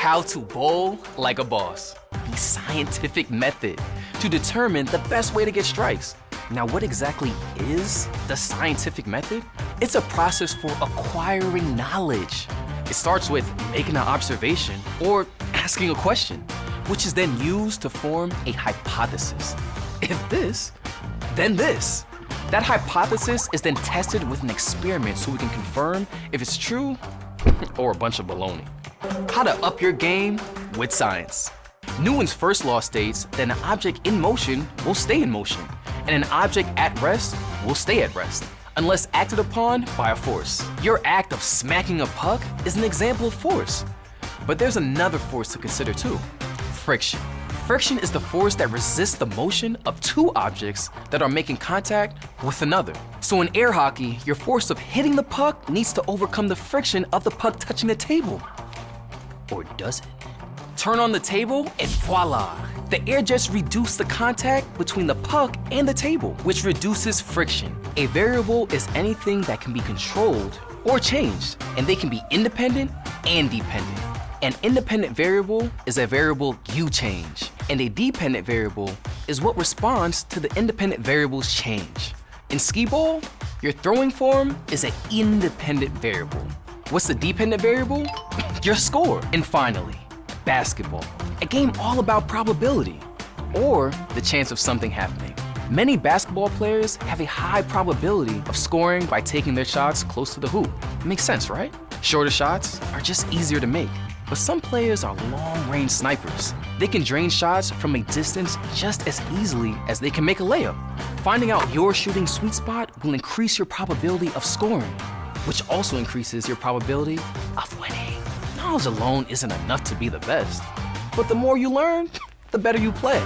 how to bowl like a boss. The scientific method to determine the best way to get strikes. Now, what exactly is the scientific method? It's a process for acquiring knowledge. It starts with making an observation or asking a question, which is then used to form a hypothesis. If this, then this. That hypothesis is then tested with an experiment so we can confirm if it's true or a bunch of baloney. How to up your game with science. Newton's first law states that an object in motion will stay in motion, and an object at rest will stay at rest, unless acted upon by a force. Your act of smacking a puck is an example of force. But there's another force to consider too: friction. Friction is the force that resists the motion of two objects that are making contact with another. So in air hockey, your force of hitting the puck needs to overcome the friction of the puck touching the table. Or does it? Turn on the table and voila! The air jets reduce the contact between the puck and the table, which reduces friction. A variable is anything that can be controlled or changed, and they can be independent and dependent. An independent variable is a variable you change, and a dependent variable is what responds to the independent variable's change. In skee-ball, your throwing form is an independent variable. What's the dependent variable? Your score. And finally, basketball, a game all about probability, or the chance of something happening. Many basketball players have a high probability of scoring by taking their shots close to the hoop. It makes sense, right? Shorter shots are just easier to make. But some players are long-range snipers. They can drain shots from a distance just as easily as they can make a layup. Finding out your shooting sweet spot will increase your probability of scoring, which also increases your probability of winning. Knowledge alone isn't enough to be the best, but the more you learn, the better you play.